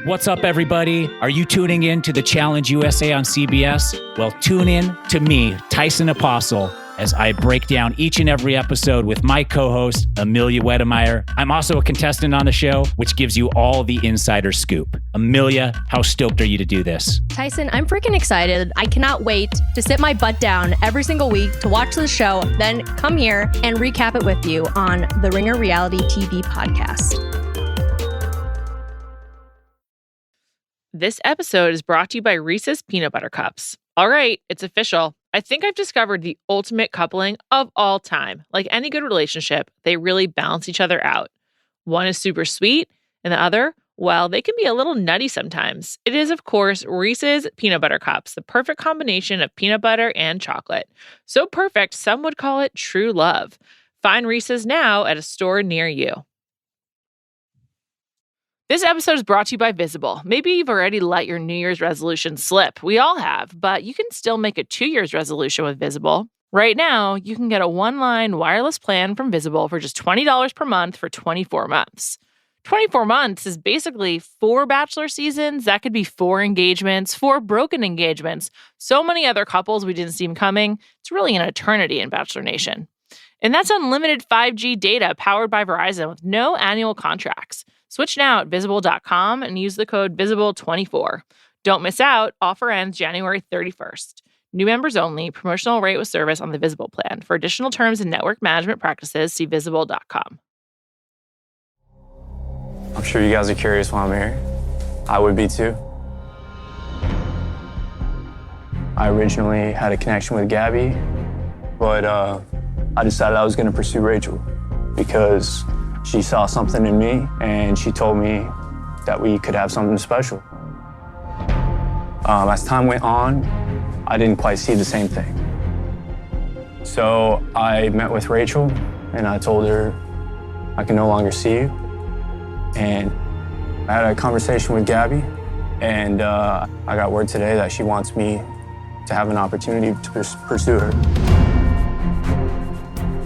What's up, everybody? Are you tuning in to the Challenge USA on CBS? Well, tune in to me, Tyson Apostle, as I break down each and every episode with my co-host, Amelia Wedemeyer. I'm also a contestant on the show, which gives you all the insider scoop. Amelia, how stoked are you to do this? Tyson, I'm freaking excited. I cannot wait to sit my butt down every single week to watch the show, then come here and recap it with you on the Ringer Reality TV podcast. This episode is brought to you by Reese's Peanut Butter Cups. All right, it's official. I think I've discovered the ultimate coupling of all time. Like any good relationship, they really balance each other out. One is super sweet, and the other, well, they can be a little nutty sometimes. It is, of course, Reese's Peanut Butter Cups, the perfect combination of peanut butter and chocolate. So perfect, some would call it true love. Find Reese's now at a store near you. This episode is brought to you by Visible. Maybe you've already let your New Year's resolution slip. We all have, but you can still make a 2 year's resolution with Visible. Right now, you can get a one-line wireless plan from Visible for just $20 per month for 24 months. 24 months is basically 4 Bachelor seasons. That could be 4 engagements, 4 broken engagements. So many other couples we didn't see coming. It's really an eternity in Bachelor Nation. And that's unlimited 5G data powered by Verizon with no annual contracts. Switch now at Visible.com and use the code VISIBLE24. Don't miss out. Offer ends January 31st. New members only. Promotional rate with service on the Visible plan. For additional terms and network management practices, see Visible.com. I'm sure you guys are curious why I'm here. I would be too. I originally had a connection with Gabby, but I decided I was going to pursue Rachel because she saw something in me, and she told me that we could have something special. As time went on, I didn't quite see the same thing. So I met with Rachel, and I told her I can no longer see you. And I had a conversation with Gabby, and I got word today that she wants me to have an opportunity to pursue her.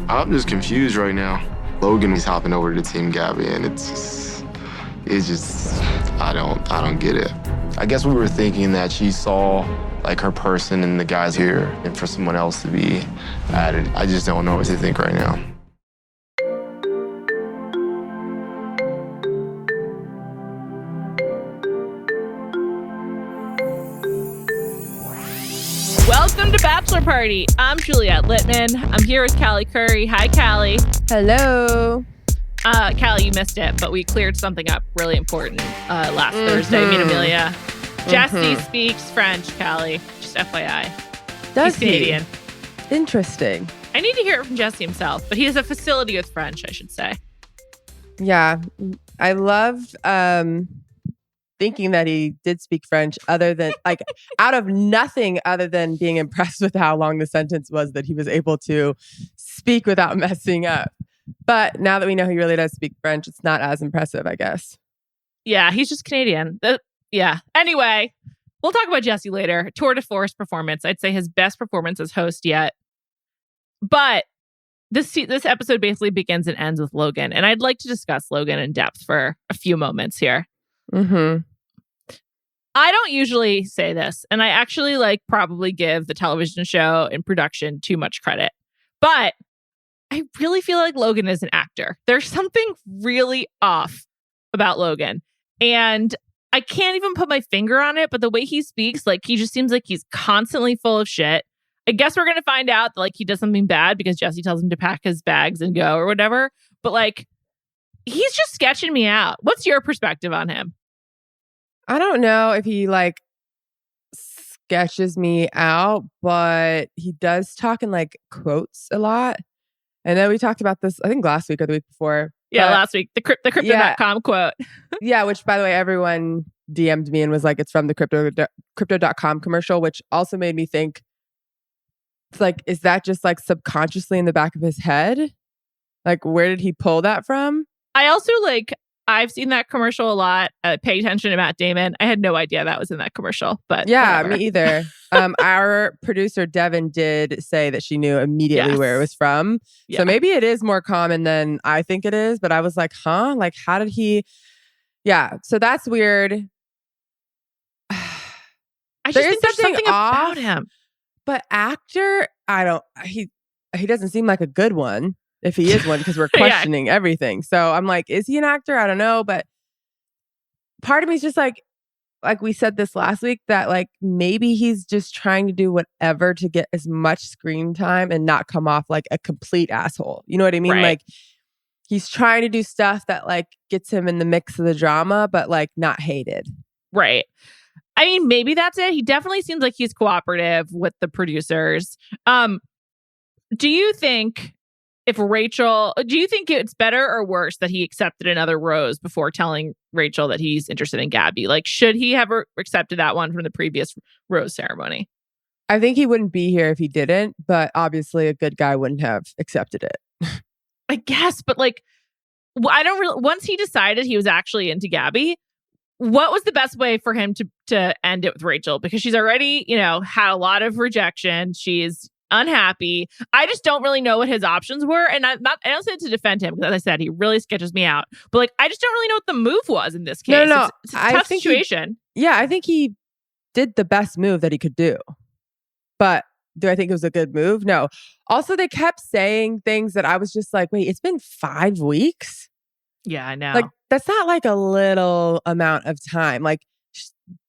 I'm just confused right now. Logan is hopping over to Team Gabby, and it's just, I don't get it. I guess we were thinking that she saw like her person and the guys here, and for someone else to be added. I just don't know what to think right now. Welcome to Bachelor Party. I'm Juliet Litman. I'm here with Callie Curry. Hi, Callie. Hello. Callie, you missed it, but we cleared something up really important last Thursday. Me and Amelia. Jesse speaks French, Callie. Just FYI. Does He's Canadian. Interesting. I need to hear it from Jesse himself, but he has a facility with French, I should say. Yeah. I loved thinking that he did speak French other than, like, out of nothing other than being impressed with how long the sentence was that he was able to speak without messing up. But now that we know he really does speak French, it's not as impressive, I guess. Yeah, he's just Canadian. Yeah. Anyway, we'll talk about Jesse later. Tour de force performance. I'd say his best performance as host yet. But this episode basically begins and ends with Logan. And I'd like to discuss Logan in depth for a few moments here. I don't usually say this, and I actually probably give the television show and production too much credit. But I really feel like Logan is an actor. There's something really off about Logan. And I can't even put my finger on it, but the way he speaks, he just seems like he's constantly full of shit. I guess we're going to find out that he does something bad because Jesse tells him to pack his bags and go or whatever. But he's just sketching me out. What's your perspective on him? I don't know if he sketches me out, but he does talk in quotes a lot. I know we talked about this, I think last week or the week before. Yeah, last week. The crypto.com quote. Yeah, which by the way, everyone DM'd me and was like, it's from the crypto.com commercial, which also made me think, it's is that just subconsciously in the back of his head? Where did he pull that from? I also I've seen that commercial a lot. Pay attention to Matt Damon. I had no idea that was in that commercial, but yeah, whatever. Me either. Our producer Devon did say that she knew immediately where it was from. Yeah. So maybe it is more common than I think it is. But I was like, huh? How did he? Yeah. So that's weird. I just think there's something off, about him. But actor, he doesn't seem like a good one if he is one, because we're questioning everything. So I'm like, is he an actor? I don't know. But part of me is just like we said this last week, that like maybe he's just trying to do whatever to get as much screen time and not come off like a complete asshole. You know what I mean? Right. Like he's trying to do stuff that like gets him in the mix of the drama, but like not hated. Right. I mean, maybe that's it. He definitely seems like he's cooperative with the producers. Do you think it's better or worse that he accepted another rose before telling Rachel that he's interested in Gabby? Like, should he have accepted that one from the previous rose ceremony? I think he wouldn't be here if he didn't, but obviously a good guy wouldn't have accepted it. I guess, but like, once he decided he was actually into Gabby, what was the best way for him to end it with Rachel? Because she's already, had a lot of rejection. She's unhappy. I just don't really know what his options were. And I don't say it to defend him, because as I said, he really sketches me out. But like, I just don't really know what the move was in this case. No. It's a tough situation. I think he did the best move that he could do. But do I think it was a good move? No. Also, they kept saying things that I was just like, wait, it's been 5 weeks? Yeah, I know. Like, that's not like a little amount of time. Like,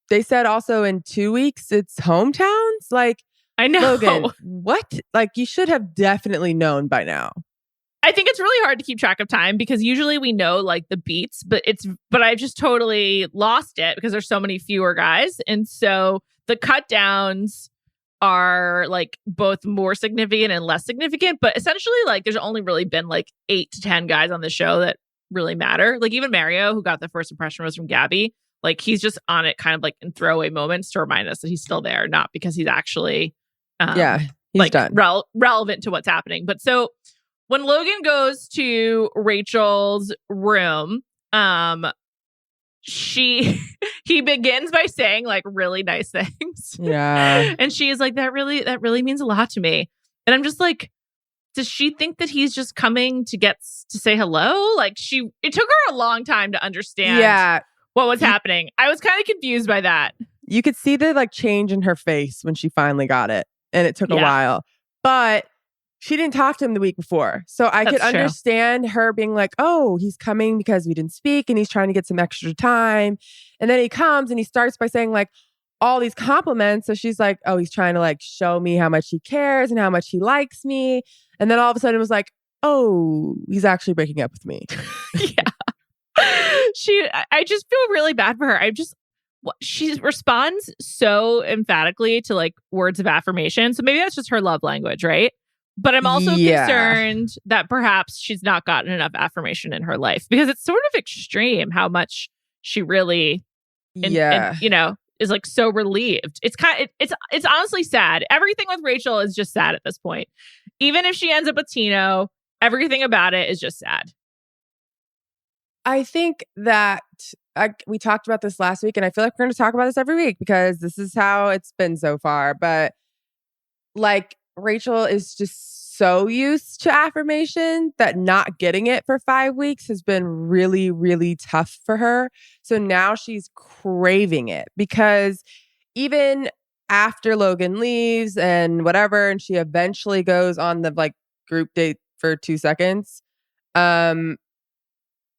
they said also in 2 weeks, it's hometowns. Like, I know. Logan, what? Like, you should have definitely known by now. I think it's really hard to keep track of time, because usually we know like the beats, but I've just totally lost it because there's so many fewer guys. And so the cut downs are like both more significant and less significant, but essentially like there's only really been like 8 to 10 guys on the show that really matter. Like even Mario, who got the first impression rose from Gabby, like he's just on it kind of like in throwaway moments to remind us that he's still there, not because he's actually he's like done. Relevant to what's happening. But so when Logan goes to Rachel's room, he begins by saying like really nice things. Yeah. And she's like, that really means a lot to me. And I'm just like, does she think that he's just coming to say hello? Like it took her a long time to understand what was happening. I was kind of confused by that. You could see the like change in her face when she finally got it. And it took a while. But she didn't talk to him the week before. So I could understand her being like, oh, he's coming because we didn't speak and he's trying to get some extra time. And then he comes and he starts by saying like all these compliments. So she's like, oh, he's trying to like show me how much he cares and how much he likes me. And then all of a sudden it was like, oh, he's actually breaking up with me. I just feel really bad for her. She responds so emphatically to like words of affirmation. So maybe that's just her love language, right? But I'm also concerned that perhaps she's not gotten enough affirmation in her life, because it's sort of extreme how much she really, is like so relieved. It's honestly sad. Everything with Rachel is just sad at this point. Even if she ends up with Tino, everything about it is just sad. I think that we talked about this last week, and I feel like we're going to talk about this every week because this is how it's been so far. But like, Rachel is just so used to affirmation that not getting it for 5 weeks has been really, really tough for her. So now she's craving it, because even after Logan leaves and whatever, and she eventually goes on the like group date for 2 seconds,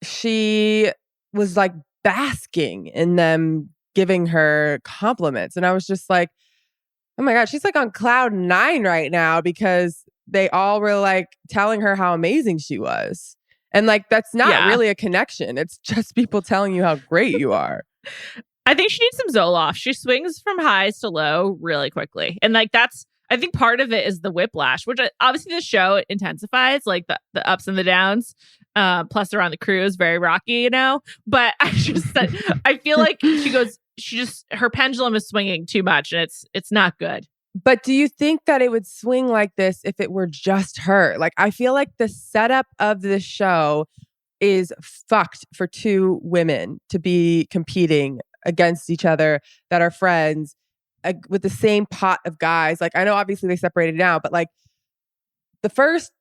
she was like basking in them giving her compliments. And I was just like, oh my God, she's like on cloud 9 right now, because they all were like telling her how amazing she was. And like, that's not really a connection. It's just people telling you how great you are. I think she needs some Zoloft. She swings from highs to low really quickly. And like, I think part of it is the whiplash, which obviously the show intensifies, like the ups and the downs. Plus they're on the cruise, very rocky, But I feel like her pendulum is swinging too much, and it's not good. But do you think that it would swing like this if it were just her? Like, I feel like the setup of this show is fucked for 2 women to be competing against each other that are friends with the same pot of guys. Like, I know obviously they separated now, but like the first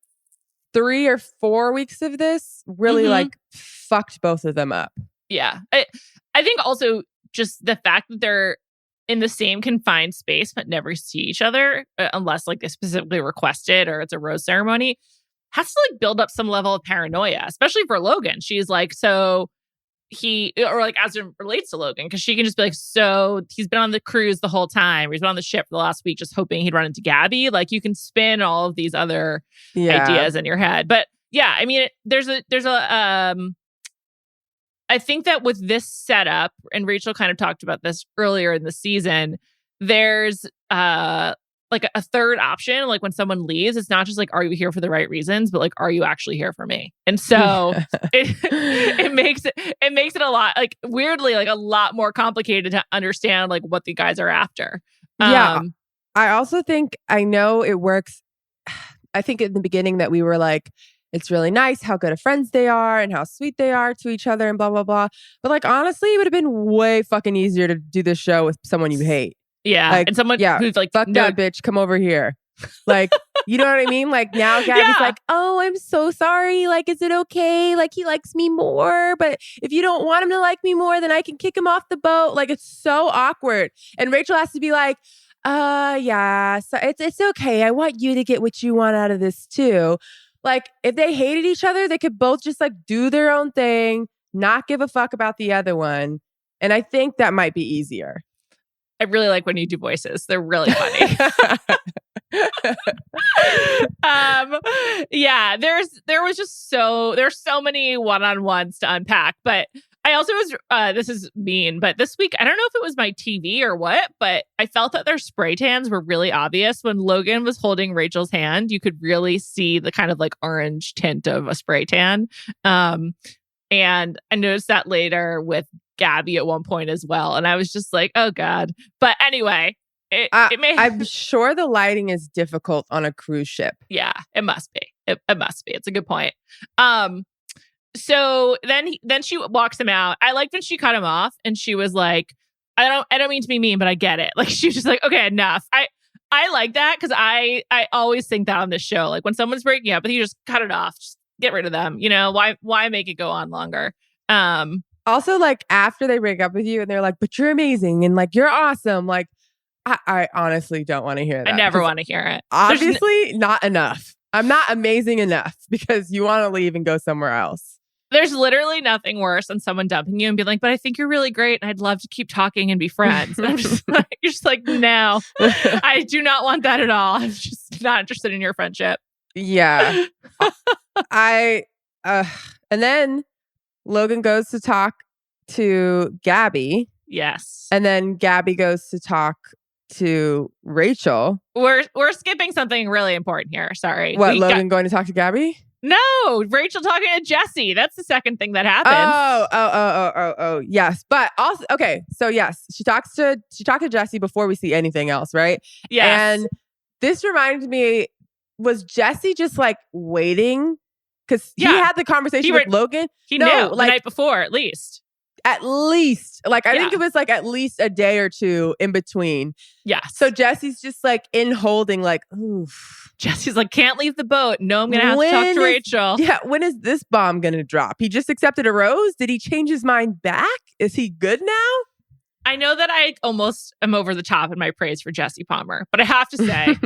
3 or 4 weeks of this really like fucked both of them up. Yeah. I think also just the fact that they're in the same confined space but never see each other unless like they specifically requested or it's a rose ceremony has to like build up some level of paranoia, especially for Logan. She's like, so he, or like as it relates to Logan, because she can just be like, so he's been on the cruise the whole time, or he's been on the ship for the last week just hoping he'd run into Gabby. Like you can spin all of these other ideas in your head. But yeah, I mean, I think that with this setup, and Rachel kind of talked about this earlier in the season, there's like a third option. Like when someone leaves, it's not just like, are you here for the right reasons, but like, are you actually here for me? And so it makes it a lot, like weirdly, like a lot more complicated to understand like what the guys are after. Yeah. I also think, I know it works. I think in the beginning that we were like, it's really nice how good of friends they are and how sweet they are to each other and blah, blah, blah. But like, honestly, it would have been way fucking easier to do this show with someone you hate. Yeah. Like, and someone who's like, fuck that bitch, come over here. Like, you know what I mean? Like now Gabby's like, oh, I'm so sorry. Like, is it okay? Like he likes me more, but if you don't want him to like me more, then I can kick him off the boat. Like it's so awkward. And Rachel has to be like, yeah, so it's okay. I want you to get what you want out of this too. Like if they hated each other, they could both just like do their own thing, not give a fuck about the other one. And I think that might be easier. I really like when you do voices. They're really funny. Yeah, there's so many one-on-ones to unpack, but I also was, this is mean, but this week, I don't know if it was my TV or what, but I felt that their spray tans were really obvious. When Logan was holding Rachel's hand, you could really see the kind of like orange tint of a spray tan. And I noticed that later with Gabby at one point as well. And I was just like, oh God. But anyway, I'm sure the lighting is difficult on a cruise ship. Yeah, it must be. It must be. It's a good point. So then she walks him out. I liked when she cut him off and she was like, I don't mean to be mean, but I get it. Like she was just like, okay, enough. I like that because I always think that on this show. Like when someone's breaking up, but you just cut it off, just get rid of them. You know, why make it go on longer? Also, like after they break up with you and they're like, but you're amazing and like you're awesome. Like I honestly don't want to hear that. I never want to hear it. Obviously, not enough. I'm not amazing enough because you want to leave and go somewhere else. There's literally nothing worse than someone dumping you and being like, but I think you're really great and I'd love to keep talking and be friends. And I'm just like, you're just like, no, I do not want that at all. I'm just not interested in your friendship. Yeah. And then Logan goes to talk to Gabby. Yes. And then Gabby goes to talk to Rachel. We're skipping something really important here. Sorry. What, Logan going to talk to Gabby? No, Rachel talking to Jesse. That's the second thing that happened. Oh, yes. But also, okay, so yes, she talked to Jesse before we see anything else, right? Yes. And this reminded me, was Jesse just like waiting? Because he had the conversation with Logan. He knew like, the night before, at least. At least. Like, I think it was like at least a day or two in between. Yeah. So Jesse's just like in holding, like, oof. Jesse's like, can't leave the boat. No, I'm going to have to talk to Rachel. Yeah. When is this bomb going to drop? He just accepted a rose? Did he change his mind back? Is he good now? I know that I almost am over the top in my praise for Jesse Palmer, but I have to say,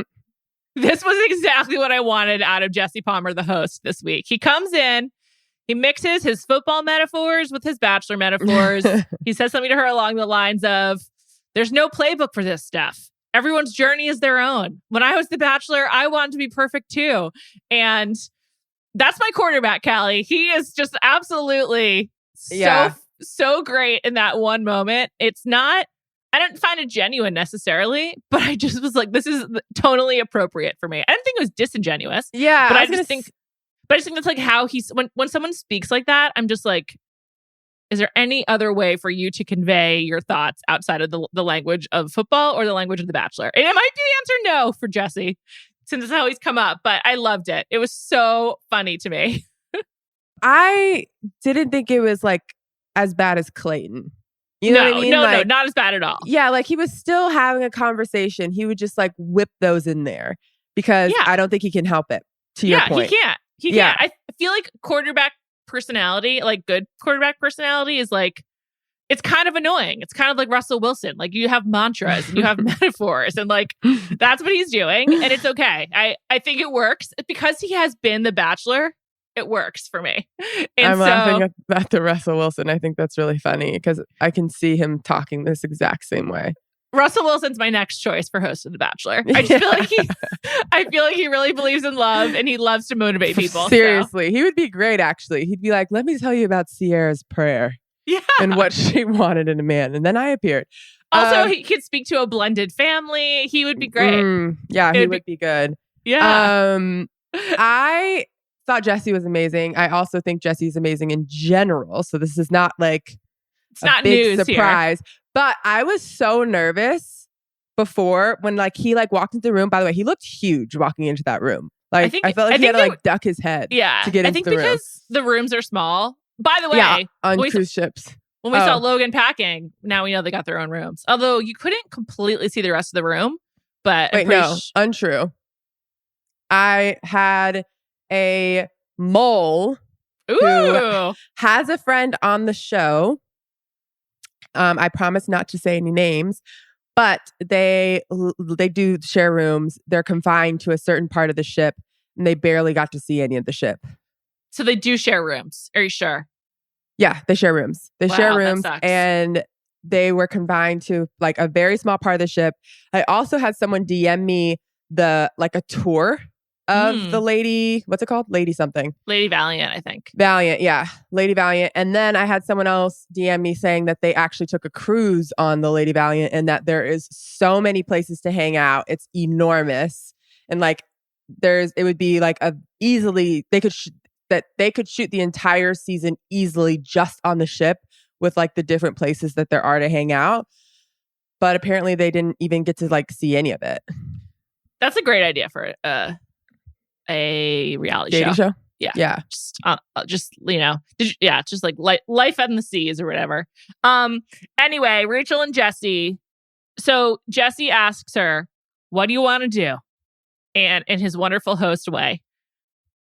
this was exactly what I wanted out of Jesse Palmer, the host, this week. He comes in, he mixes his football metaphors with his Bachelor metaphors. He says something to her along the lines of, there's no playbook for this stuff. Everyone's journey is their own. When I was the Bachelor, I wanted to be perfect too. And that's my quarterback, Callie. He is just absolutely so great in that one moment. It's not, I didn't find it genuine necessarily, but I just was like, this is totally appropriate for me. I didn't think it was disingenuous. Yeah. But I just think that's like how he's, when someone speaks like that, I'm just like, is there any other way for you to convey your thoughts outside of the language of football or the language of The Bachelor? And it might be the answer no for Jesse, since it's how he's come up, but I loved it. It was so funny to me. I didn't think it was like as bad as Clayton. You know what I mean? No, not as bad at all. Yeah, like he was still having a conversation. He would just like whip those in there because I don't think he can help it. To your point. He can't. I feel like quarterback personality, like good quarterback personality, is like it's kind of annoying. It's kind of like Russell Wilson. Like you have mantras and you have metaphors and like that's what he's doing. And it's okay. I think it works because he has been the Bachelor. It works for me. And I'm laughing at the Russell Wilson. I think that's really funny because I can see him talking this exact same way. Russell Wilson's my next choice for host of The Bachelor. I just feel like he really believes in love and he loves to motivate people. Seriously, he would be great. Actually, he'd be like, "Let me tell you about Sierra's prayer, and what she wanted in a man," and then I appeared. Also, he could speak to a blended family. He would be great. He would be good. Yeah. I thought Jesse was amazing. I also think Jesse's amazing in general. So this is not like it's not big news surprise. Here. But I was so nervous before when like he like walked into the room. By the way, he looked huge walking into that room. Like I felt like he had to like duck his head to get into the room. Because the rooms are small. By the way, on cruise ships. When we saw Logan packing, now we know they got their own rooms. Although you couldn't completely see the rest of the room. But wait, no, untrue. I had a mole who has a friend on the show. I promise not to say any names, but they do share rooms. They're confined to a certain part of the ship, and they barely got to see any of the ship. So they do share rooms. Are you sure? Yeah, they share rooms. They share rooms, and they were confined to like a very small part of the ship. I also had someone DM me a tour of the lady, what's it called? Lady something. Lady Valiant, I think. Valiant, yeah. Lady Valiant. And then I had someone else DM me saying that they actually took a cruise on the Lady Valiant and that there is so many places to hang out. It's enormous. And like it would be like they could shoot the entire season easily just on the ship with like the different places that there are to hang out. But apparently they didn't even get to like see any of it. That's a great idea for a reality dating show. Yeah. Just like life on the seas or whatever. Anyway, Rachel and Jesse. So Jesse asks her, "What do you want to do?" And in his wonderful host way.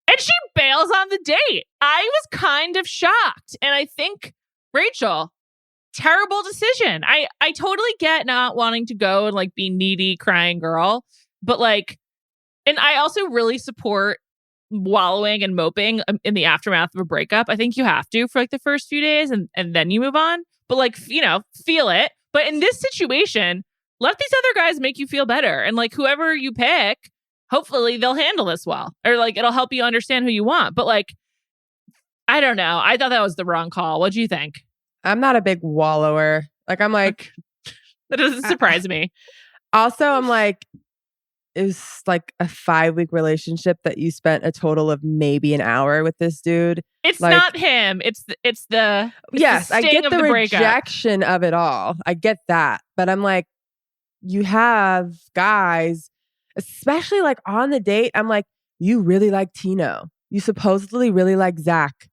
And she bails on the date. I was kind of shocked. And I think, Rachel, terrible decision. I totally get not wanting to go and like be needy, crying girl. But like, and I also really support wallowing and moping in the aftermath of a breakup. I think you have to for like the first few days and then you move on. But like, feel it. But in this situation, let these other guys make you feel better. And like whoever you pick, hopefully they'll handle this well. Or like it'll help you understand who you want. But like, I don't know. I thought that was the wrong call. What do you think? I'm not a big wallower. Like I'm like that doesn't surprise me. Also, I'm like, it's like a 5-week relationship that you spent a total of maybe an hour with this dude. It's like, not him. It's the yes, I get the breakup. rejection of it all. I get that. But I'm like, you have guys, especially like on the date. I'm like, you really like Tino. You supposedly really like Zach.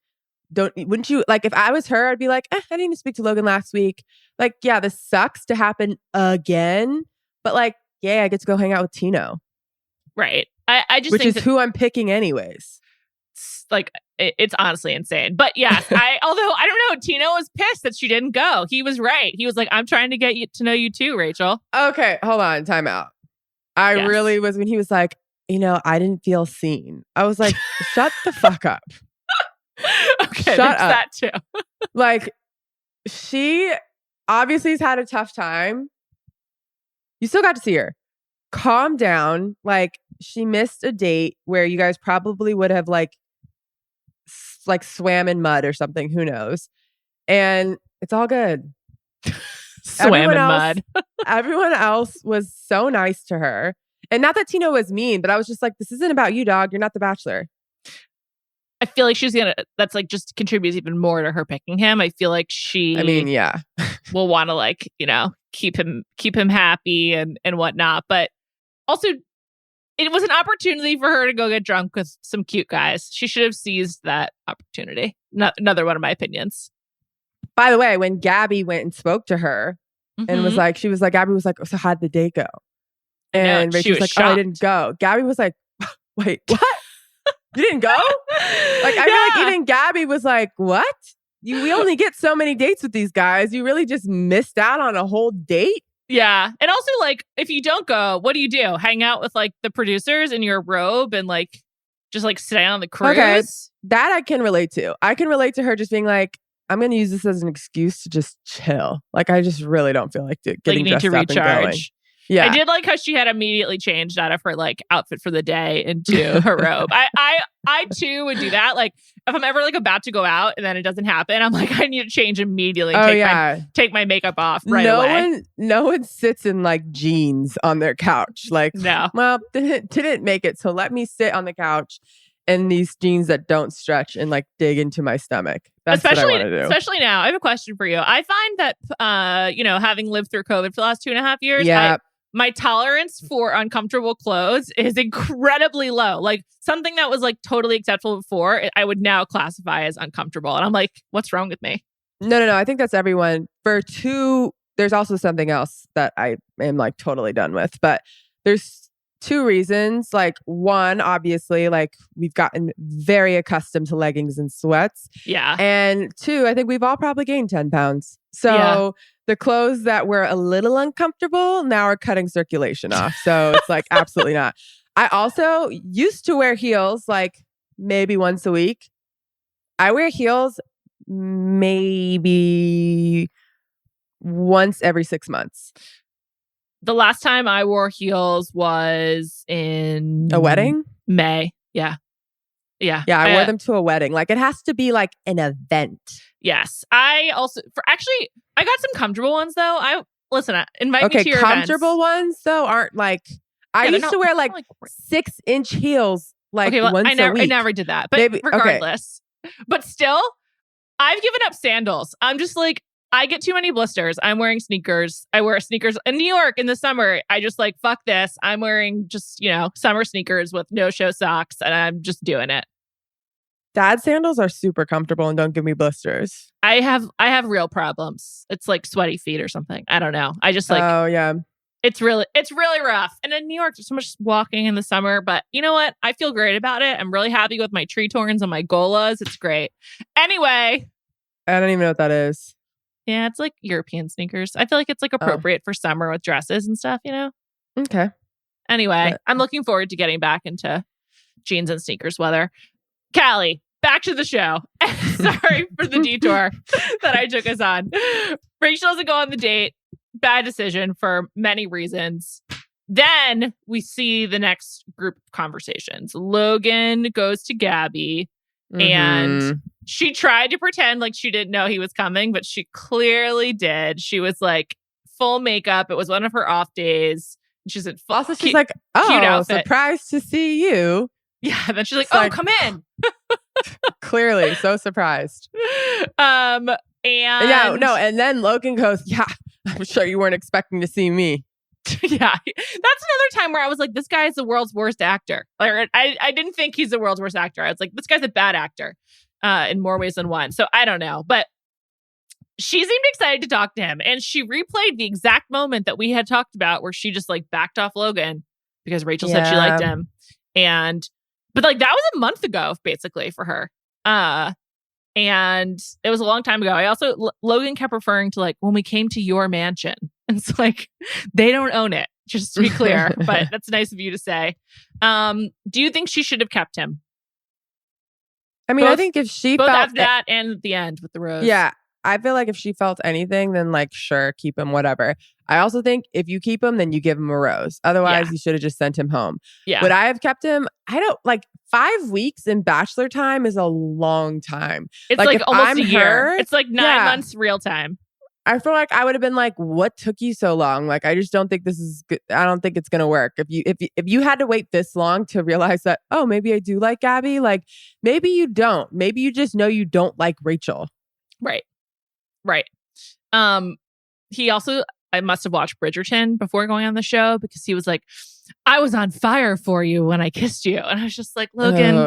Wouldn't you like if I was her, I'd be like, I didn't even speak to Logan last week. Like, yeah, this sucks to happen again. But like, yeah, I get to go hang out with Tino. Right. I just which think is who I'm picking anyways. Like it's honestly insane. But yes, although I don't know, Tino was pissed that she didn't go. He was right. He was like, I'm trying to get you to know you too, Rachel. Okay, hold on, time out. I really was when he was like, I didn't feel seen. I was like, shut the fuck up. Okay, shut up. That too. Like, she obviously has had a tough time. You still got to see her. Calm down. Like, she missed a date where you guys probably would have like swam in mud or something. Who knows? And it's all good. Swam in mud. Everyone else was so nice to her. And not that Tino was mean, but I was just like, this isn't about you, dog. You're not the Bachelor. I feel like that's like just contributes even more to her picking him. I feel like yeah. will want to like, keep him happy and whatnot. But also it was an opportunity for her to go get drunk with some cute guys. She should have seized that opportunity. Another one of my opinions. By the way, when Gabby went and spoke to her and was like, Gabby was like, so how'd the date go? And Rachel was like, shocked. Oh, I didn't go. Gabby was like, wait, what? You didn't go? Like, I feel like even Gabby was like, what? we only get so many dates with these guys. You really just missed out on a whole date. Yeah. And also, like, if you don't go, what do? Hang out with like the producers in your robe and like just like stay on the cruise? Okay, that I can relate to. I can relate to her just being like, I'm going to use this as an excuse to just chill. Like, I just really don't feel like getting need dressed to up and going. recharge. Yeah. I did like how she had immediately changed out of her like outfit for the day into her robe. I too would do that. Like if I'm ever like about to go out and then it doesn't happen, I'm like, I need to change immediately. Take my makeup off right away. No one sits in like jeans on their couch. Like, no. Well, didn't make it. So let me sit on the couch in these jeans that don't stretch and like dig into my stomach. That's what I want to do. Especially now. I have a question for you. I find that, having lived through COVID for the last 2.5 years, my tolerance for uncomfortable clothes is incredibly low. Like something that was like totally acceptable before, I would now classify as uncomfortable. And I'm like, what's wrong with me? No. I think that's everyone. For two, there's also something else that I am like totally done with. But there's two reasons. Like one, obviously, like we've gotten very accustomed to leggings and sweats. Yeah. And two, I think we've all probably gained 10 pounds. So the clothes that were a little uncomfortable now are cutting circulation off. So it's like, absolutely not. I also used to wear heels like maybe once a week. I wear heels maybe once every 6 months. The last time I wore heels was in a wedding? May. Yeah. I wore them to a wedding. Like it has to be like an event. Yes. I got some comfortable ones though. Invite me to your comfortable events. ones though aren't like I used to wear like 6-inch heels once a week. I never did that. But regardless. But still, I've given up sandals. I'm just like, I get too many blisters. I'm wearing sneakers. I wear sneakers in New York in the summer. I just like, fuck this. I'm wearing just, summer sneakers with no show socks and I'm just doing it. Dad sandals are super comfortable and don't give me blisters. I have real problems. It's like sweaty feet or something. I don't know. I just like, oh yeah. It's really rough. And in New York, there's so much walking in the summer, but you know what? I feel great about it. I'm really happy with my tree torns and my golas. It's great. Anyway. I don't even know what that is. Yeah, it's like European sneakers. I feel like it's like appropriate for summer with dresses and stuff, Okay. Anyway, I'm looking forward to getting back into jeans and sneakers weather. Callie, back to the show. Sorry for the detour that I took us on. Rachel doesn't go on the date. Bad decision for many reasons. Then we see the next group of conversations. Logan goes to Gabby and she tried to pretend like she didn't know he was coming, but she clearly did. She was like full makeup. It was one of her off days. She's in full, also, she's like, oh, cute outfit. Surprised to see you. Yeah. Then she's like, It's come in. Clearly, so surprised. And and then Logan goes, yeah, I'm sure you weren't expecting to see me. Yeah, that's another time where I was like, this guy is the world's worst actor. Like, I didn't think he's the world's worst actor. I was like, this guy's a bad actor in more ways than one. So I don't know. But she seemed excited to talk to him. And she replayed the exact moment that we had talked about where she just like backed off Logan because Rachel said she liked him. But like that was a month ago, basically, for her. And it was a long time ago. Logan kept referring to like when we came to your mansion. And it's like, they don't own it, just to be clear. But that's nice of you to say. Do you think she should have kept him? I mean, I think if she both felt after that and at the end with the rose. Yeah. I feel like if she felt anything, then like, sure, keep him, whatever. I also think if you keep him, then you give him a rose. Otherwise, you should have just sent him home. Yeah. Would I have kept him? I don't like 5 weeks in Bachelor time is a long time. It's like almost a year. It's like 9 months real time. I feel like I would have been like, what took you so long? Like, I just don't think this is good. I don't think it's going to work. If you had to wait this long to realize that, oh, maybe I do like Gabby. Like, maybe you don't. Maybe you just know you don't like Rachel. Right. He also, I must have watched Bridgerton before going on the show because he was like, I was on fire for you when I kissed you. And I was just like, Logan,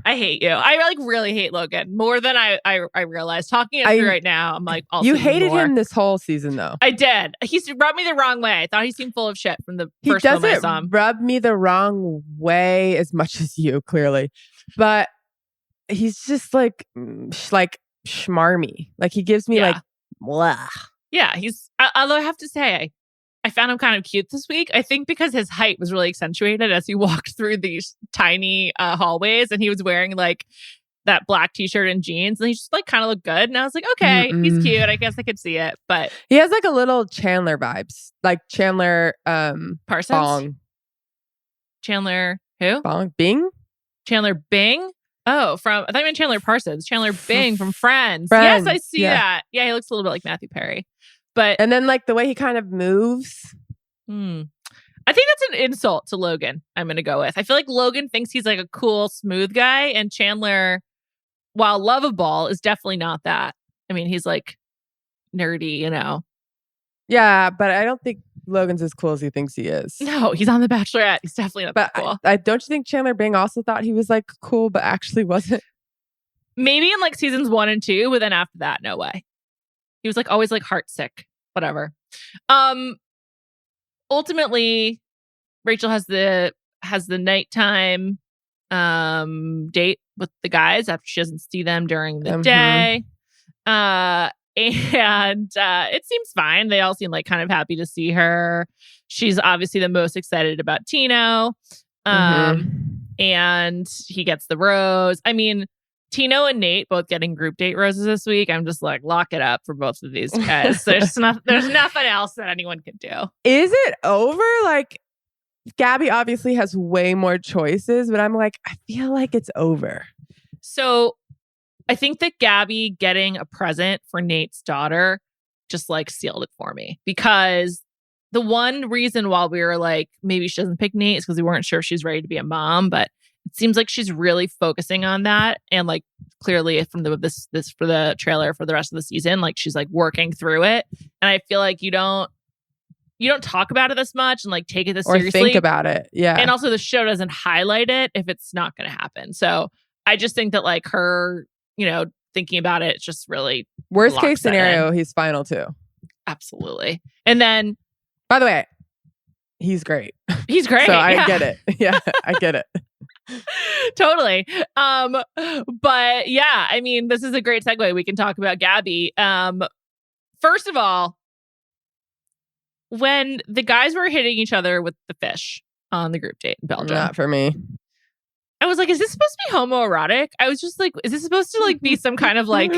I hate you. I like really hate Logan more than I realized. Talking it through right now, I'm like, also you hated him this whole season, though. I did. He's rubbed me the wrong way. I thought he seemed full of shit from the first moment I saw him. He doesn't rub me the wrong way as much as you, clearly. But he's just like schmarmy. Like he gives me like blah. Yeah, although I have to say, I found him kind of cute this week. I think because his height was really accentuated as he walked through these tiny hallways, and he was wearing like that black t-shirt and jeans, and he just like kind of looked good. And I was like, okay, he's cute. I guess I could see it. But he has like a little Chandler vibes, like Chandler Parsons. Bong. Chandler who? Bong Bing. Chandler Bing. Oh, I thought you meant Chandler Parsons. Chandler Bing from Friends. Yes, I see that. Yeah, he looks a little bit like Matthew Perry. And then like the way he kind of moves. I think that's an insult to Logan, I'm going to go with. I feel like Logan thinks he's like a cool, smooth guy. And Chandler, while lovable, is definitely not that. I mean, he's like nerdy, you know. Yeah, but I don't think Logan's as cool as he thinks he is. No, he's on The Bachelorette. He's definitely not that cool. I don't you think Chandler Bing also thought he was like cool, but actually wasn't? Maybe in like seasons 1 and 2, but then after that, no way. He was like always like heart sick. Whatever. Ultimately, Rachel has the nighttime date with the guys after she doesn't see them during the day. And it seems fine. They all seem like kind of happy to see her. She's obviously the most excited about Tino. And he gets the rose. I mean, Tino and Nate both getting group date roses this week. I'm just like, lock it up for both of these guys. There's nothing else that anyone can do. Is it over? Like, Gabby obviously has way more choices, but I'm like, I feel like it's over. So I think that Gabby getting a present for Nate's daughter just like sealed it for me, because the one reason while we were like, maybe she doesn't pick Nate is because we weren't sure if she's ready to be a mom, but it seems like she's really focusing on that. And like clearly from this for the trailer for the rest of the season, like she's like working through it. And I feel like you don't talk about it this much and like take it this seriously. Or think about it. Yeah. And also the show doesn't highlight it if it's not going to happen. So I just think that like her, thinking about it, it's just really worst case scenario, he's final too. Absolutely. And then, by the way, he's great. He's great. So I get it. Yeah, I get it. Totally. But yeah, I mean, this is a great segue. We can talk about Gabby. First of all, when the guys were hitting each other with the fish on the group date in Belgium, not for me. I was like, is this supposed to be homoerotic? I was just like, is this supposed to like be some kind of like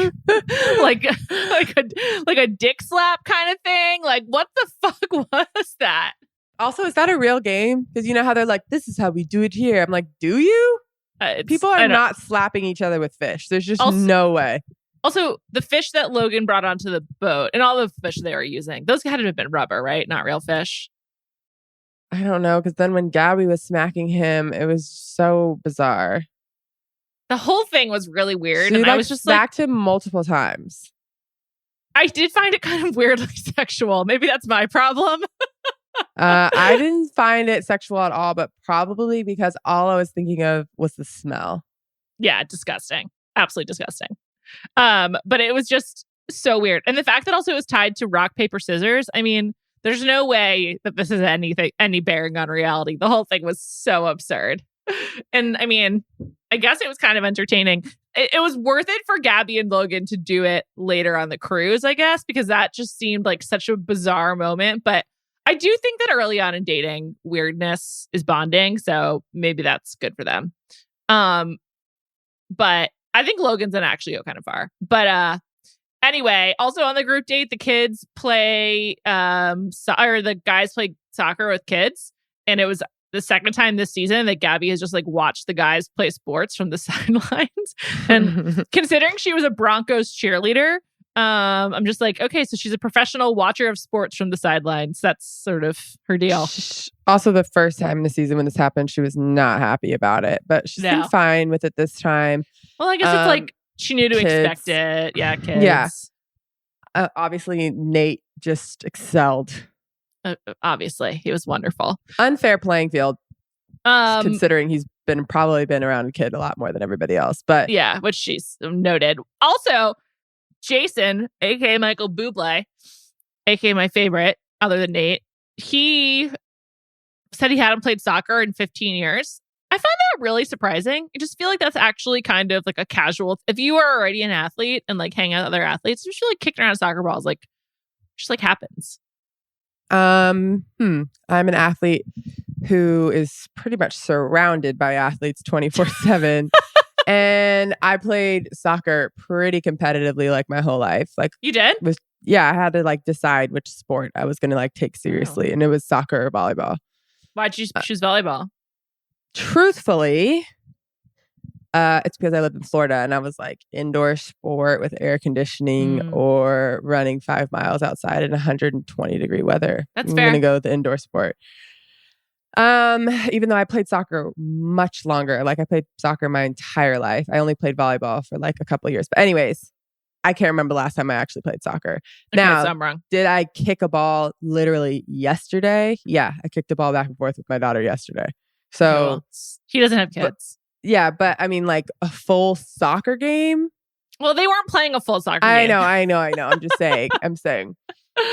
like a dick slap kind of thing? Like, what the fuck was that? Also, is that a real game? Because you know how they're like, this is how we do it here. I'm like, do you? People are not slapping each other with fish. There's just no way. Also, the fish that Logan brought onto the boat and all the fish they were using, those had to have been rubber, right? Not real fish. I don't know. Because then when Gabby was smacking him, it was so bizarre. The whole thing was really weird. And I was just smacked him multiple times. I did find it kind of weirdly sexual. Maybe that's my problem. I didn't find it sexual at all, but probably because all I was thinking of was the smell. Yeah, disgusting. Absolutely disgusting. But it was just so weird. And the fact that also it was tied to rock, paper, scissors. I mean, there's no way that this is any bearing on reality. The whole thing was so absurd. And I mean, I guess it was kind of entertaining. It was worth it for Gabby and Logan to do it later on the cruise, I guess, because that just seemed like such a bizarre moment. But I do think that early on in dating, weirdness is bonding. So maybe that's good for them. But I think Logan's gonna actually go kind of far. But anyway, also on the group date, the kids play or the guys play soccer with kids. And it was the second time this season that Gabby has just like watched the guys play sports from the sidelines. And considering she was a Broncos cheerleader, I'm just like, okay, so she's a professional watcher of sports from the sidelines. That's sort of her deal. Also, the first time in the season when this happened, she was not happy about it, but she's been fine with it this time. Well, I guess it's like she knew to expect it. Yeah, kids. Yeah. Obviously, Nate just excelled. Obviously, he was wonderful. Unfair playing field, considering he's probably been around a kid a lot more than everybody else. But yeah, which she's noted. Also, Jason, aka Michael Bublé, aka my favorite, other than Nate, he said he hadn't played soccer in 15 years. I find that really surprising. I just feel like that's actually kind of like a casual. If you are already an athlete and like hang out with other athletes, you feel like kicking around soccer balls, like just like happens. I'm an athlete who is pretty much surrounded by athletes 24/7. And I played soccer pretty competitively like my whole life. Like You did? I had to like decide which sport I was going to like take seriously. And it was soccer or volleyball. Why'd you choose volleyball? Truthfully, it's because I lived in Florida and I was like indoor sport with air conditioning or running 5 miles outside in 120-degree weather. That's I'm fair. going to go with the indoor sport. Even though I played soccer much longer, like I played soccer my entire life. I only played volleyball for like a couple of years. But anyways, I can't remember the last time I actually played soccer. Okay, Now, so I'm wrong. did I kick a ball literally yesterday? Yeah, I kicked a ball back and forth with my daughter yesterday. So Okay, well, he doesn't have kids. yeah, but I mean like a full soccer game. Well, they weren't playing a full soccer I game. know. I'm just saying. I'm saying.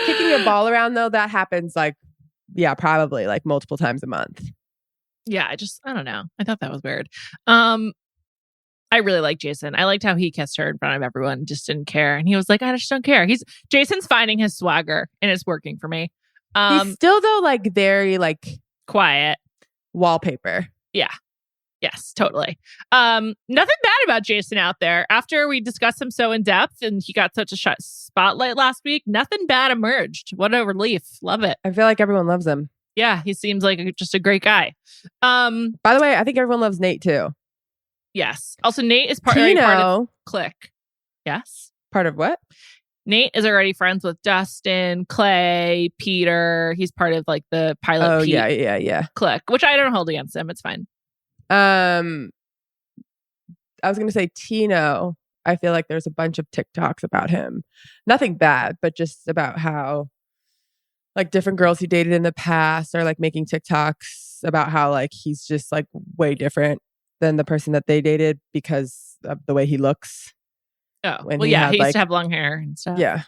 Kicking a ball around though, that happens like, yeah, probably like multiple times a month. Yeah, I don't know. I thought that was weird. I really like Jason. I liked how he kissed her in front of everyone, just didn't care. And he was like, I just don't care. Jason's finding his swagger and it's working for me. He's still though like very like Quiet. wallpaper. Yeah. Yes, totally. Nothing bad about Jason out there. After we discussed him so in depth and he got such a spotlight last week, nothing bad emerged. What a relief. Love it. I feel like everyone loves him. Yeah, he seems like just a great guy. By the way, I think everyone loves Nate too. Yes. Also, Nate is part Tino, of Click. Yes. part of what? Nate is already friends with Dustin, Clay, Peter. He's part of like the pilot Oh Pete yeah. Click, which I don't hold against him. It's fine. I was gonna say Tino. I feel like there's a bunch of TikToks about him. Nothing bad, but just about how like different girls he dated in the past are like making TikToks about how like he's just like way different than the person that they dated because of the way he looks. Oh, When well, he yeah. had, He used like- to have long hair and stuff. Yeah.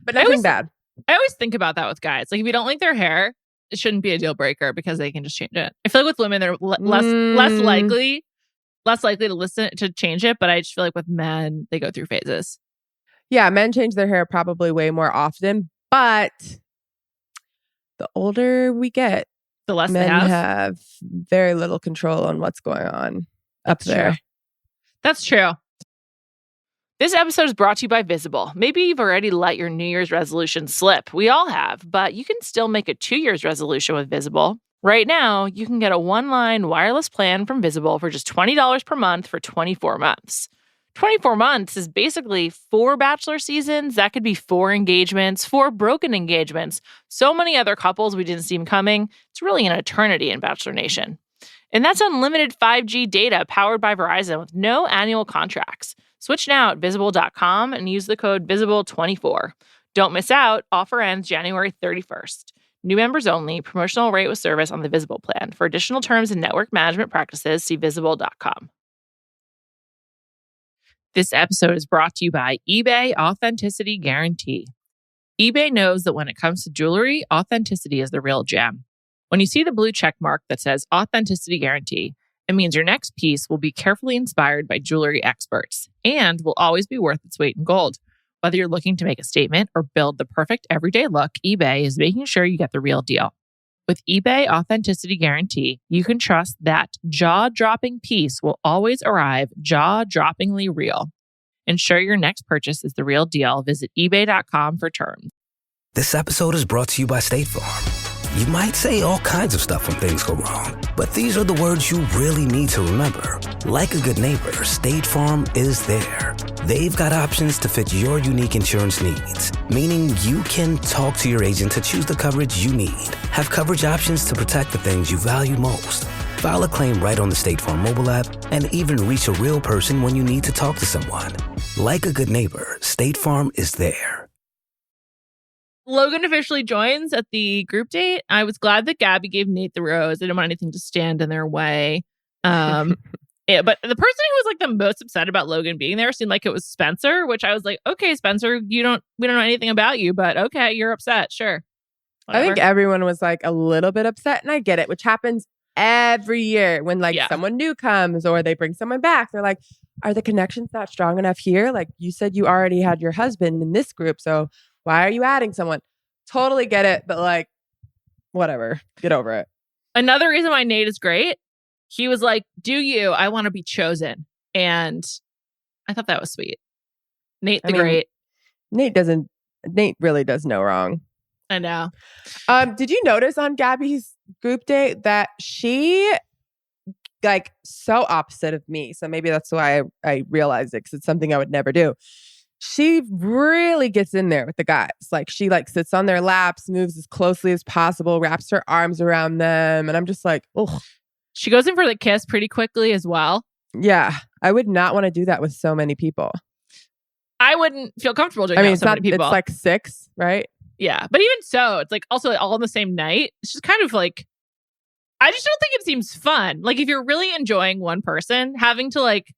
But I nothing always- bad. I always think about that with guys. Like, if you don't like their hair, it shouldn't be a deal breaker because they can just change it. I feel like with women, they're less likely to listen to change it. But I just feel like with men, they go through phases. Yeah, men change their hair probably way more often, but the older we get, The less men they have. have very little control on what's going on up That's there. true. That's true. This episode is brought to you by Visible. Maybe you've already let your New Year's resolution slip. We all have, but you can still make a 2 year's resolution with Visible. Right now, you can get a one-line wireless plan from Visible for just $20 per month for 24 months. 24 months is basically 4 Bachelor seasons. That could be 4 engagements, 4 broken engagements, so many other couples we didn't see them coming. It's really an eternity in Bachelor Nation. And that's unlimited 5G data powered by Verizon with no annual contracts. Switch now at visible.com and use the code visible24. Don't miss out. Offer ends January 31st. New members only. Promotional rate with service on the Visible plan. For additional terms and network management practices, see visible.com. This episode is brought to you by eBay Authenticity Guarantee. eBay knows that when it comes to jewelry, authenticity is the real gem. When you see the blue check mark that says Authenticity Guarantee, it means your next piece will be carefully inspired by jewelry experts and will always be worth its weight in gold. Whether you're looking to make a statement or build the perfect everyday look, eBay is making sure you get the real deal. With eBay Authenticity Guarantee, you can trust that jaw-dropping piece will always arrive jaw-droppingly real. Ensure your next purchase is the real deal. Visit ebay.com for terms. This episode is brought to you by State Farm. You might say all kinds of stuff when things go wrong, but these are the words you really need to remember. Like a good neighbor, State Farm is there. They've got options to fit your unique insurance needs, meaning you can talk to your agent to choose the coverage you need, have coverage options to protect the things you value most, file a claim right on the State Farm mobile app, and even reach a real person when you need to talk to someone. Like a good neighbor, State Farm is there. Logan officially joins at the group date. I was glad that Gabby gave Nate the rose. I didn't want anything to stand in their way. But the person who was like the most upset about Logan being there seemed like it was Spencer, which I was like, okay, Spencer, we don't know anything about you, but okay, you're upset. Sure. I think Whatever. everyone was like a little bit upset, and I get it, which happens every year when like Yeah. someone new comes or they bring someone back, they're like, are the connections not strong enough here? Like you said, you already had your husband in this group. So why are you adding someone? Totally get it. But like, whatever, get over it. Another reason why Nate is great, he was like, do you? I want to be chosen. And I thought that was sweet. Nate the great. Nate really does no wrong. I know. Did you notice on Gabby's group date that she like so opposite of me? So maybe that's why I realized it, because it's something I would never do. She really gets in there with the guys. Like she like sits on their laps, moves as closely as possible, wraps her arms around them. And I'm just like, oh. She goes in for the kiss pretty quickly as well. Yeah. I would not want to do that with so many people. I wouldn't feel comfortable doing that with so many people. It's like 6, right? Yeah. But even so, it's like also all on the same night. It's just kind of like, I just don't think it seems fun. Like if you're really enjoying one person, having to like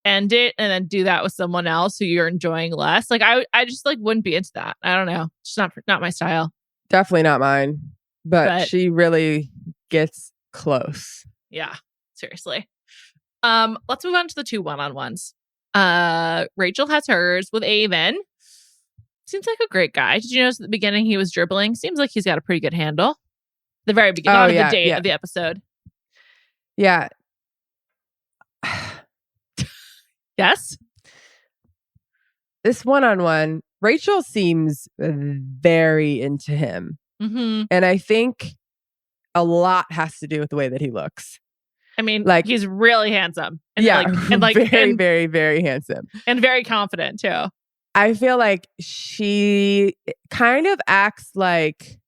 end it and then do that with someone else who you're enjoying less. Like I just like wouldn't be into that. I don't know. It's not my style. Definitely not mine. But she really gets close. Yeah, seriously. Let's move on to the 2 one-on-ones. Rachel has hers with Aven. Seems like a great guy. Did you notice at the beginning he was dribbling? Seems like he's got a pretty good handle. The very beginning of the date of the episode. Yeah. Yes. This one-on-one, Rachel seems very into him. Mm-hmm. And I think a lot has to do with the way that he looks. I mean, like he's really handsome. And very, very, very handsome. And very confident too. I feel like she kind of acts like,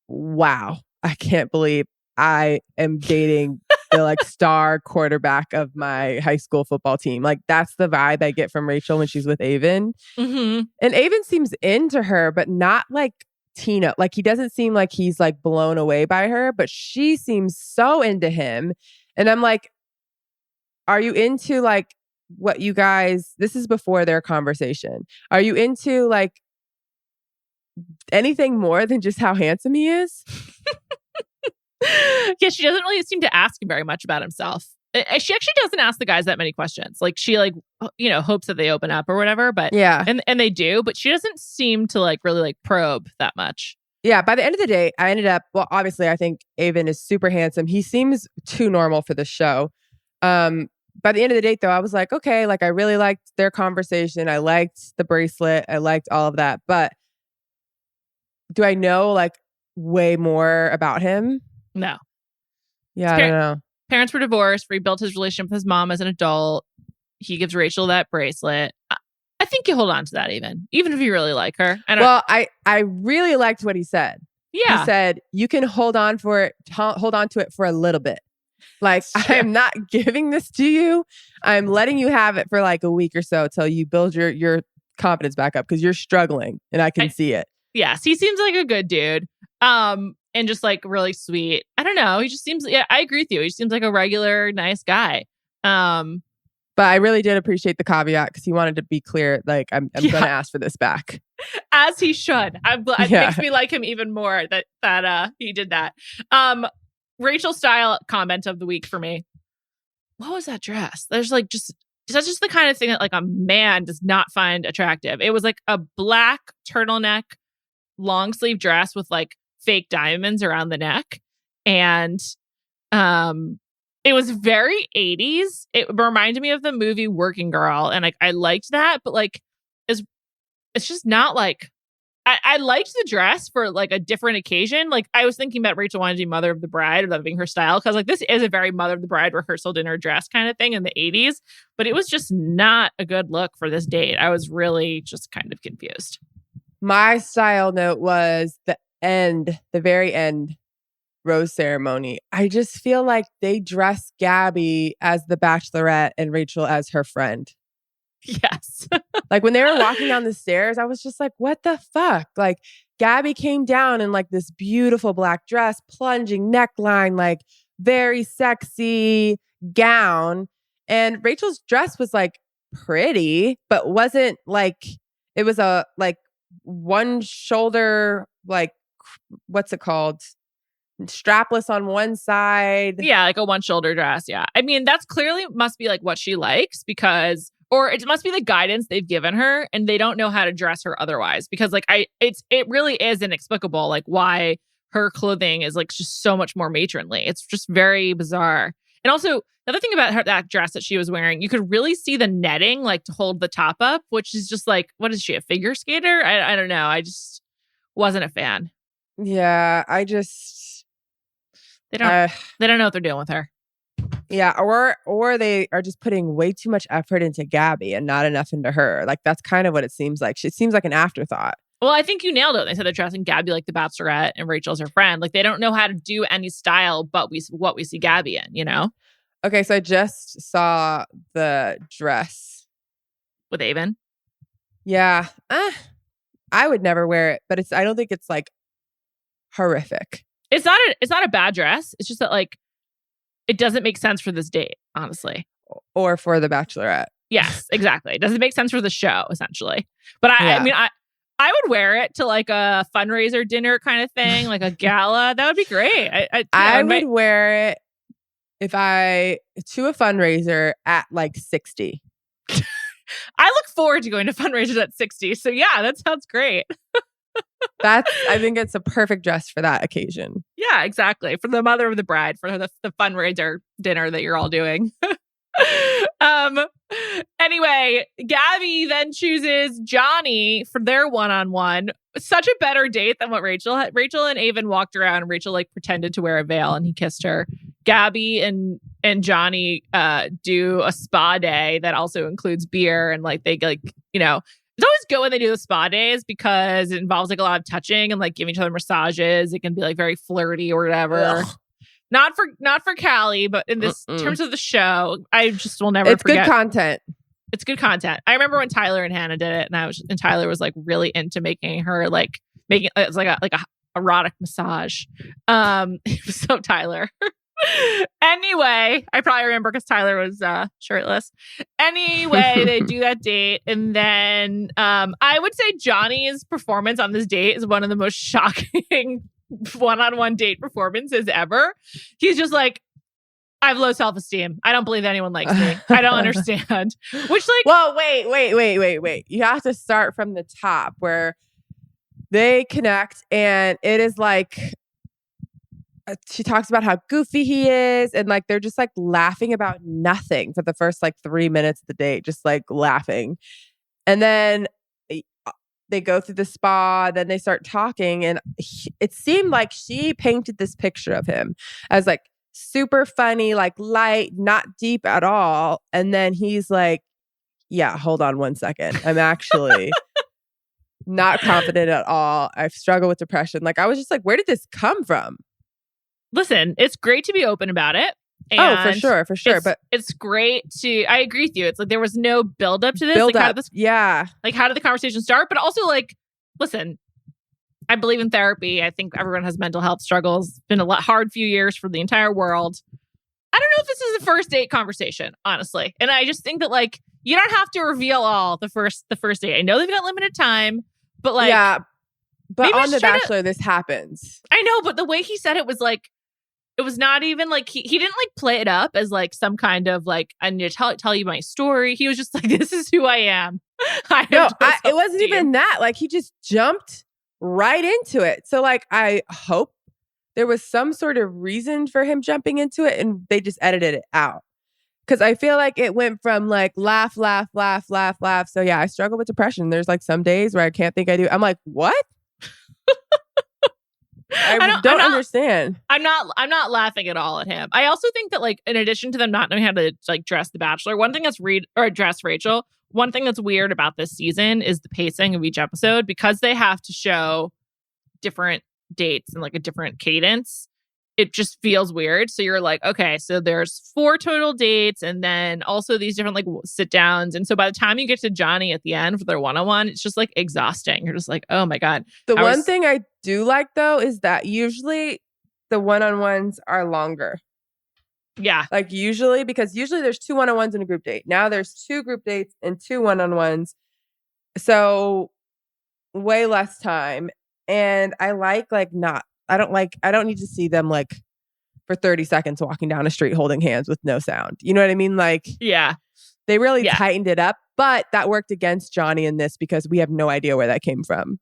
wow, I can't believe I am dating the like star quarterback of my high school football team. Like that's the vibe I get from Rachel when she's with Aven. Mm-hmm. And Aven seems into her, but not like Tina. Like he doesn't seem like he's like blown away by her, but she seems so into him. And I'm like, are you into like what you guys, this is before their conversation. Are you into like anything more than just how handsome he is? Yeah, she doesn't really seem to ask him very much about himself. She actually doesn't ask the guys that many questions. Like she like, hopes that they open up or whatever, but yeah. And they do, but she doesn't seem to like really like probe that much. Yeah. By the end of the day, I ended up, well, obviously I think Aven is super handsome. He seems too normal for the show. By the end of the date though, I was like, okay, like I really liked their conversation. I liked the bracelet. I liked all of that. But do I know like way more about him? No. Yeah, I don't know. Parents were divorced, rebuilt his relationship with his mom as an adult. He gives Rachel that bracelet. I think you hold on to that even if you really like her. I really liked what he said. Yeah. He said, you can hold on to it for a little bit. Like, I am not giving this to you. I'm letting you have it for like a week or so till you build your confidence back up because you're struggling and I can see it. Yes, he seems like a good dude. And just like really sweet. I don't know. He just seems, I agree with you. He seems like a regular, nice guy. But I really did appreciate the caveat because he wanted to be clear. Like, I'm going to ask for this back. As he should. It makes me like him even more that he did that. Rachel style comment of the week for me. What was that dress? That's just the kind of thing that like a man does not find attractive. It was like a black turtleneck, long sleeve dress with like fake diamonds around the neck. And it was very 80s. It reminded me of the movie Working Girl. And like I liked that, but like it's just not like I liked the dress for like a different occasion. Like I was thinking about Rachel wanting to be Mother of the Bride, that being her style. Cause like this is a very Mother of the Bride rehearsal dinner dress kind of thing in the 80s. But it was just not a good look for this date. I was really just kind of confused. My style note was the very end rose ceremony. I just feel like they dressed Gabby as the Bachelorette and Rachel as her friend. Yes. Like when they were walking down the stairs, I was just like, what the fuck? Like Gabby came down in like this beautiful black dress, plunging neckline, like very sexy gown. And Rachel's dress was like pretty, but wasn't like, it was a like one shoulder, like, what's it called? strapless on one side. Yeah, like a one shoulder dress. Yeah. I mean, that's clearly must be like what she likes because, or it must be the guidance they've given her and they don't know how to dress her otherwise because like it really is inexplicable like why her clothing is like just so much more matronly. It's just very bizarre. And also the other thing about that dress that she was wearing, you could really see the netting like to hold the top up, which is just like, what is she, a figure skater? I don't know. I just wasn't a fan. Yeah, They don't know what they're doing with her. Yeah, or they are just putting way too much effort into Gabby and not enough into her. Like that's kind of what it seems like. It seems like an afterthought. Well, I think you nailed it. They said they're dressing Gabby like the Bachelorette and Rachel's her friend. Like they don't know how to do any style, but what we see Gabby in, you know? Okay, so I just saw the dress With Aven. Yeah, I would never wear it, but I don't think it's like horrific. It's not a bad dress. It's just that like it doesn't make sense for this date, honestly. Or for the Bachelorette. Yes, exactly. It doesn't make sense for the show, essentially. But I mean, I would wear it to like a fundraiser dinner kind of thing, like a gala. That would be great. I would wear it to a fundraiser at like 60. I look forward to going to fundraisers at 60. So yeah, that sounds great. I think it's a perfect dress for that occasion. Yeah, exactly. For the mother of the bride, for the fundraiser dinner that you're all doing. Anyway, Gabby then chooses Johnny for their one-on-one. Such a better date than what Rachel had. Rachel and Aven walked around and Rachel like pretended to wear a veil and he kissed her. Gabby and Johnny do a spa day that also includes beer and like they like, you know, it's always good when they do the spa days because it involves like a lot of touching and like giving each other massages. It can be like very flirty or whatever. Ugh. Not for Callie, but in this terms of the show, I just will never forget. It's good content. It's good content. I remember when Tyler and Hannah did it and Tyler was like really into making it's like a erotic massage. So Tyler. Anyway, I probably remember because Tyler was shirtless. Anyway, they do that date. And then I would say Johnny's performance on this date is one of the most shocking one-on-one date performances ever. He's just like, I have low self-esteem. I don't believe anyone likes me. I don't understand. Which like... Well, wait. You have to start from the top where they connect and it is like... She talks about how goofy he is and like they're just like laughing about nothing for the first like 3 minutes of the date, just like laughing. And then they go through the spa, then they start talking and it seemed like she painted this picture of him as like super funny, like light, not deep at all. And then he's like, yeah, hold on one second. I'm actually not confident at all. I've struggled with depression. Like I was just like, where did this come from? Listen, it's great to be open about it. And for sure. But it's great I agree with you. It's like there was no build up to this. Yeah. Like how did the conversation start? But also like, listen, I believe in therapy. I think everyone has mental health struggles. It's been a hard few years for the entire world. I don't know if this is a first date conversation, honestly. And I just think that like, you don't have to reveal all the first date. I know they've got limited time, but like, yeah. But on The Bachelor, this happens. I know, but the way he said it was like, it was not even like he didn't like play it up as like some kind of like I need to tell you my story. He was just like, this is who I am. It wasn't even that. Like he just jumped right into it. So like I hope there was some sort of reason for him jumping into it and they just edited it out. Because I feel like it went from like laugh. So yeah, I struggle with depression. There's like some days where I can't think I do. I'm like, what? I don't understand. I'm not laughing at all at him. I also think that like in addition to them not knowing how to like dress the Bachelor, one thing that's dress Rachel. One thing that's weird about this season is the pacing of each episode because they have to show different dates and like a different cadence. It just feels weird. So you're like, okay, so there's 4 total dates and then also these different like sit downs. And so by the time you get to Johnny at the end for their one-on-one, it's just like exhausting. You're just like, oh my God. The one thing I do like though is that usually the one-on-ones are longer. Yeah. Like usually there's 2 one-on-ones and a group date. Now there's 2 group dates and 2 one-on-ones. So way less time. And I like not I don't need to see them like for 30 seconds walking down a street holding hands with no sound. You know what I mean? Like, Yeah. they really tightened it up, but that worked against Johnny in this because we have no idea where that came from.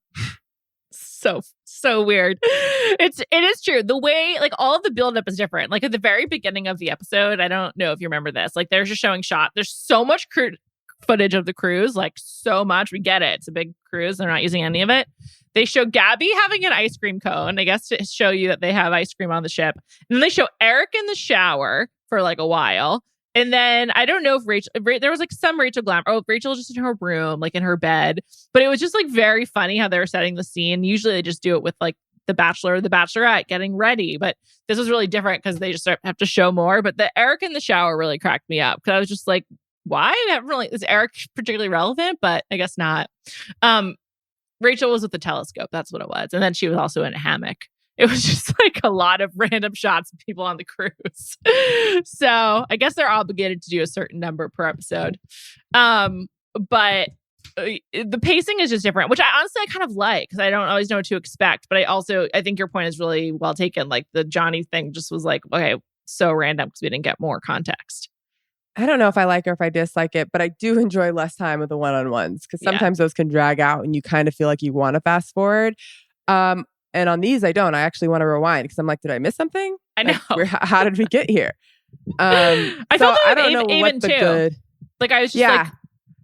So weird. It is true. The way, like, all of the buildup is different. Like, at the very beginning of the episode, I don't know if you remember this. Like, they're just showing shot. There's so much footage of the cruise, like, so much. We get it. It's a big cruise. They're not using any of it. They show Gabby having an ice cream cone, I guess, to show you that they have ice cream on the ship. And then they show Eric in the shower for like a while. And then I don't know if there was like some Rachel glamour. Oh, Rachel just in her room, like in her bed. But it was just like very funny how they were setting the scene. Usually they just do it with like the Bachelor or the Bachelorette getting ready. But this was really different because they just have to show more. But the Eric in the shower really cracked me up because I was just like, why? Is Eric particularly relevant? But I guess not. Rachel was with the telescope. That's what it was. And then she was also in a hammock. It was just like a lot of random shots of people on the cruise. So I guess they're obligated to do a certain number per episode. But the pacing is just different, which I kind of like because I don't always know what to expect. But I think your point is really well taken. Like the Johnny thing just was like, okay, so random because we didn't get more context. I don't know if I like or if I dislike it, but I do enjoy less time with the one-on-ones because sometimes those can drag out and you kind of feel like you want to fast forward. And on these, I don't. I actually want to rewind because I'm like, did I miss something? I know. Like, how did we get here? I so felt I don't know what the too. good. Like I was just like,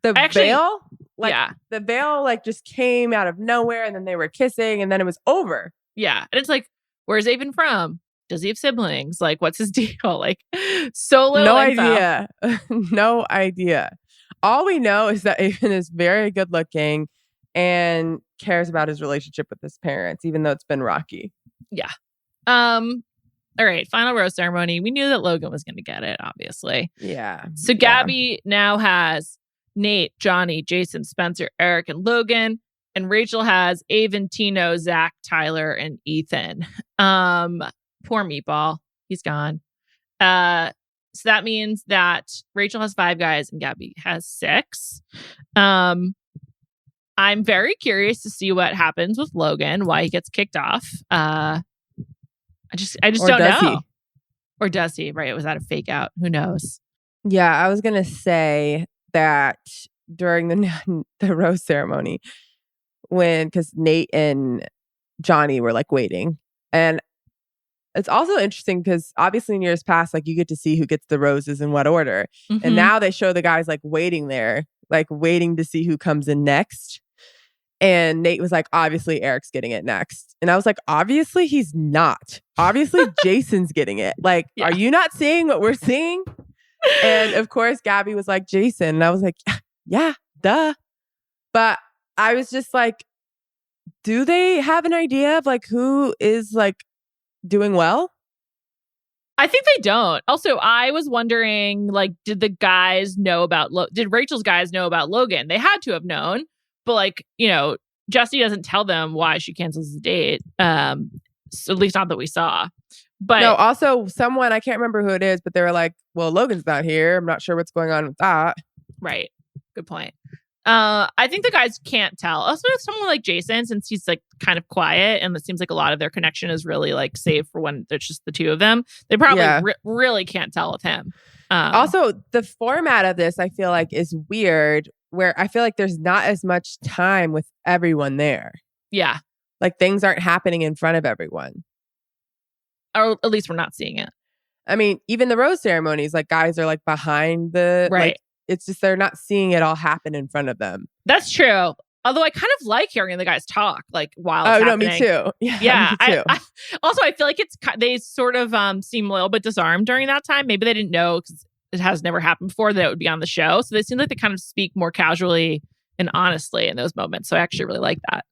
the veil. Like yeah. the veil, like just came out of nowhere, and then they were kissing, and then it was over. Yeah, and it's like, where's Aven from? Does he have siblings? Like, what's his deal? Like, so little info. Idea. No idea. All we know is that Aven is very good looking and cares about his relationship with his parents, even though it's been rocky. Yeah. All right. Final rose ceremony. We knew that Logan was going to get it, obviously. Yeah. So Gabby now has Nate, Johnny, Jason, Spencer, Eric, and Logan. And Rachel has Aven, Tino, Zach, Tyler, and Ethan. Poor Meatball. He's gone. So that means that Rachel has 5 guys and Gabby has 6. I'm very curious to see what happens with Logan, why he gets kicked off. I just don't know. Or does he? Right? Was that a fake out? Who knows? Yeah, I was gonna say that during the rose ceremony, because Nate and Johnny were like waiting, and it's also interesting because obviously in years past, like you get to see who gets the roses in what order, and now they show the guys like waiting there, like waiting to see who comes in next. And Nate was like, obviously Eric's getting it next. And I was like, obviously he's not. Obviously Jason's getting it. Like, are you not seeing what we're seeing? And of course, Gabby was like, Jason. And I was like, yeah, duh. But I was just like, do they have an idea of like who is like doing well? I think they don't. Also, I was wondering, like, did the guys know about, did Rachel's guys know about Logan? They had to have known. But like, you know, Jessie doesn't tell them why she cancels the date. So at least not that we saw. But no, also someone, I can't remember who it is, but they were like, well, Logan's not here. I'm not sure what's going on with that. Right. Good point. I think the guys can't tell. Also, someone like Jason, since he's like kind of quiet and it seems like a lot of their connection is really like safe for when there's just the two of them. They probably really can't tell with him. Also, the format of this, I feel like, is weird, where I feel like there's not as much time with everyone there. Yeah. Like things aren't happening in front of everyone. Or at least we're not seeing it. I mean, even the rose ceremonies, like guys are like behind the... Right. Like, it's just they're not seeing it all happen in front of them. That's true. Although I kind of like hearing the guys talk like while it's happening. No, me too. Yeah. Me too. Also, I feel like they sort of seem a little bit disarmed during that time. Maybe they didn't know because it has never happened before that it would be on the show. So they seem like they kind of speak more casually and honestly in those moments. So I actually really like that.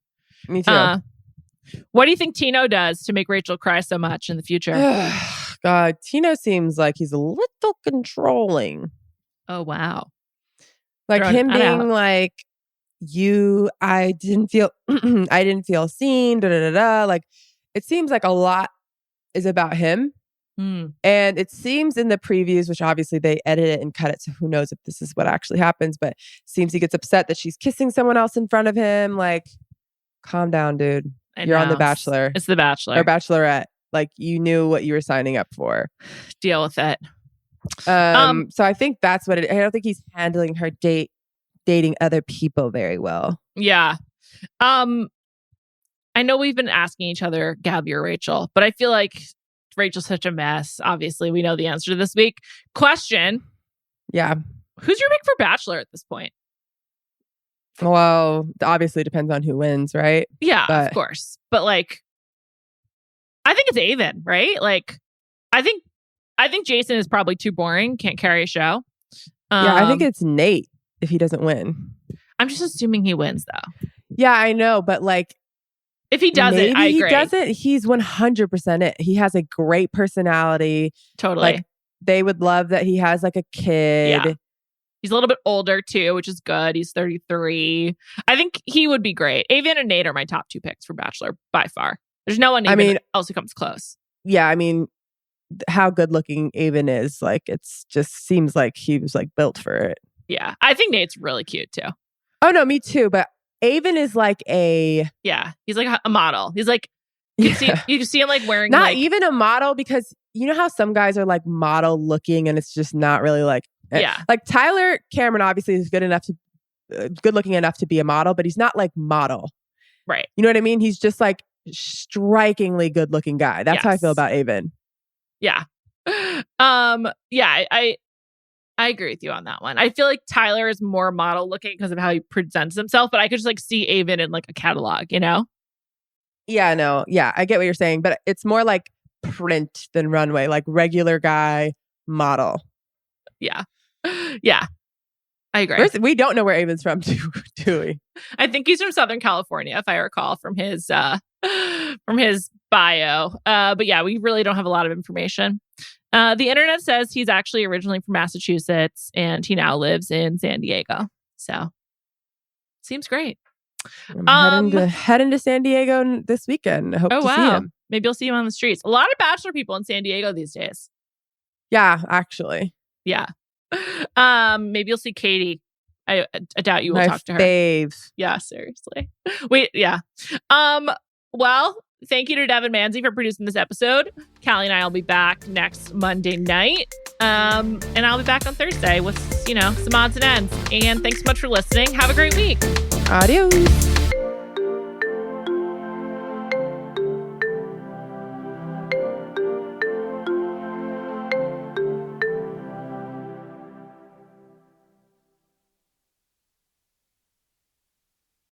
Me too. What do you think Tino does to make Rachel cry so much in the future? God, Tino seems like he's a little controlling. Oh, wow. Like him being like, I didn't feel seen, Like, it seems like a lot is about him. And it seems in the previews, which obviously they edit it and cut it, so who knows if this is what actually happens, but seems he gets upset that she's kissing someone else in front of him. Like, calm down, dude. You're on The Bachelor. It's The Bachelor. Or Bachelorette. Like, you knew what you were signing up for. Deal with it. So I think that's what I don't think he's handling her dating other people very well. Yeah. I know we've been asking each other, Gabby or Rachel, but I feel like Rachel's such a mess. Obviously, we know the answer to this week. Question. Yeah. Who's your pick for Bachelor at this point? Well, obviously depends on who wins, right? Yeah, of course. But like, I think it's Aven, right? Like, I think Jason is probably too boring. Can't carry a show. Yeah, I think it's Nate if he doesn't win. I'm just assuming he wins though. Yeah, I know. But like, if he doesn't, I agree. He doesn't. He's 100% it. He has a great personality. Totally. Like, they would love that he has like a kid. Yeah. He's a little bit older too, which is good. He's 33. I think he would be great. Aven and Nate are my top 2 picks for Bachelor by far. There's no one else who comes close. Yeah, I mean, how good looking Aven is, like, it's just seems like he was like built for it. Yeah, I think Nate's really cute too. Oh no, me too. But Aven is like he's like a model. He's like, you can see him like wearing not like, even a model, because you know how some guys are like model looking and it's just not really like. Yeah. Like Tyler Cameron obviously is good looking enough to be a model, but he's not like model. Right. You know what I mean? He's just like strikingly good looking guy. That's how I feel about Aven. Yeah. I agree with you on that one. I feel like Tyler is more model looking because of how he presents himself, but I could just like see Aven in like a catalog, you know? Yeah, no. Yeah, I get what you're saying, but it's more like print than runway, like regular guy model. Yeah. Yeah. I agree. We don't know where Aven's from, do we? I think he's from Southern California, if I recall from his bio. But yeah, we really don't have a lot of information. The internet says he's actually originally from Massachusetts and he now lives in San Diego. So seems great. I'm heading to San Diego this weekend. I hope to see him. Maybe you'll see him on the streets. A lot of Bachelor people in San Diego these days. Yeah, actually. Yeah. Maybe you'll see Katie. I doubt you will talk to her. Faves. Yeah, seriously. Wait, yeah. Well, thank you to Devon Manze for producing this episode. Callie and I will be back next Monday night. And I'll be back on Thursday with, some odds and ends. And thanks so much for listening. Have a great week. Adios.